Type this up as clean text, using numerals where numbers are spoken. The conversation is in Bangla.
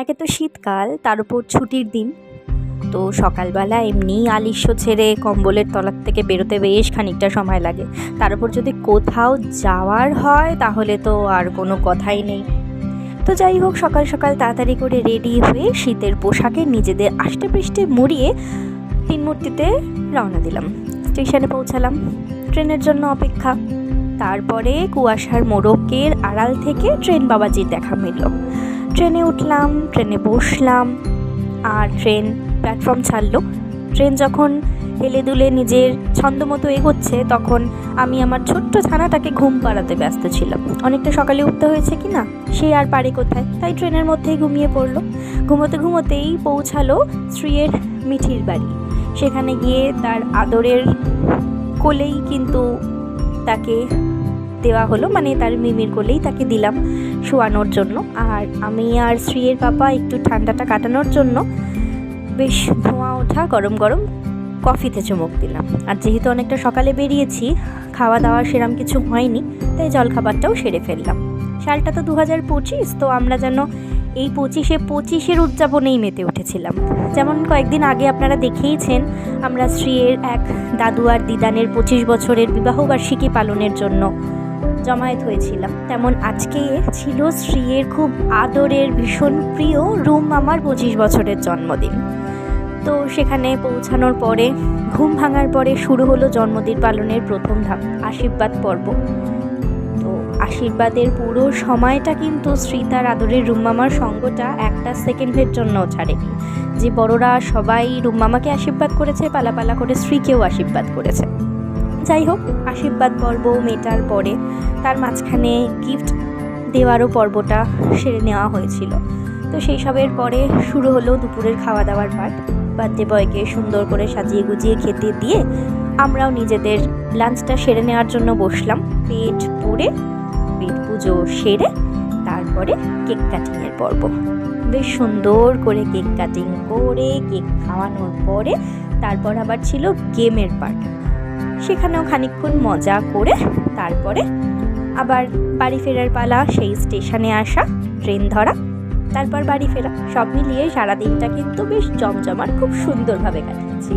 একে তো শীতকাল, তার উপর ছুটির দিন। তো সকালবেলা এমনি আলিস্য ছেড়ে কম্বলের তলার থেকে বেরোতে বেশ খানিকটা সময় লাগে। তার উপর যদি কোথাও যাওয়ার হয় তাহলে তো আর কোনো কথাই নেই। তো যাই হোক, সকাল সকাল তাড়াতাড়ি করে রেডি হয়ে শীতের পোশাকে নিজেদের আষ্টে পৃষ্ঠে মুড়িয়ে তিনমূর্তিতে রওনা দিলাম। স্টেশনে পৌঁছালাম, ট্রেনের জন্য অপেক্ষা। তারপরে কুয়াশার মোড়কের আড়াল থেকে ট্রেন বাবাজির দেখা মিলল। ট্রেনে উঠলাম, ট্রেনে বসলাম, আর ট্রেন প্ল্যাটফর্ম ছাড়লো। ট্রেন যখন হেলে দুলে নিজের ছন্দ মতো এগোচ্ছে, তখন আমি আমার ছোট্ট ছানাটাকে ঘুম পাড়াতে ব্যস্ত ছিলাম। অনেকটা সকালে উঠতে হয়েছে কি না, সে আর পারে কোথায়, তাই ট্রেনের মধ্যেই ঘুমিয়ে পড়লো। ঘুমোতে ঘুমোতেই পৌঁছালো স্ত্রীর মিঠির বাড়ি। সেখানে গিয়ে তার আদরের কোলেই কিন্তু তাকে দেওয়া হলো, মানে তার মিমির কোলেই তাকে দিলাম শোয়ানোর জন্য। আর আমি আর স্ত্রীর পাপা একটু ঠান্ডাটা কাটানোর জন্য বেশ ধোঁয়া ওঠা গরম গরম কফিতে চুমুক দিলাম। আর যেহেতু অনেকটা সকালে বেরিয়েছি, খাওয়া দাওয়া সেরম কিছু হয়নি, তাই জলখাবারটাও সেরে ফেললাম। সালটা তো 2025, তো আমরা যেন এই 25-এর উদযাপনেই মেতে উঠেছিলাম। যেমন কয়েকদিন আগে আপনারা দেখেইছেন, আমরা স্ত্রীর এক দাদু আর দিদানের 25 বছরের বিবাহবার্ষিকী পালনের জন্য জমায়েত হয়েছিলাম, তেমন আজকে ছিল স্ত্রীর খুব আদরের ভীষণ প্রিয় রুম মামার 25 বছরের জন্মদিন। তো সেখানে পৌঁছানোর পরে, ঘুম ভাঙার পরে শুরু হলো জন্মদিন পালনের প্রথম ধাপ, আশীর্বাদ পর্ব। তো আশীর্বাদের পুরো সময়টা কিন্তু স্ত্রী তার আদরের রুমমামার সঙ্গটা একটা সেকেন্ডের জন্য ছাড়েনি। যে বড়রা সবাই রুমমামাকে আশীর্বাদ করেছে, পালাপালা করে স্ত্রীকেও আশীর্বাদ করেছে। যাই হোক, আশীর্বাদ পর্ব মেটার পরে তার মাঝখানে গিফট দেওয়ারও পর্বটা সেরে নেওয়া হয়েছিল। তো সেই সবের পরে শুরু হলো দুপুরের খাওয়া দাওয়ার পার্ট। বার্থডে বয়কে সুন্দর করে সাজিয়ে গুজিয়ে খেতে দিয়ে আমরাও নিজেদের লাঞ্চটা সেরে নেওয়ার জন্য বসলাম। পেট পুড়ে, পেট পুজো সেরে তারপরে কেক কাটিংয়ের পর্ব। বেশ সুন্দর করে কেক কাটিং করে কেক খাওয়ানোর পরে তারপর আবার ছিল গেমের পার্ট। সেখানেও খানিকক্ষণ মজা করে তারপরে আবার বাড়ি ফেরার পালা। সেই স্টেশনে আসা, ট্রেন ধরা, তারপর বাড়ি ফেরা, সব মিলিয়ে সারাদিনটা কিন্তু বেশ জমজমাট, খুব সুন্দরভাবে কাটিয়েছি।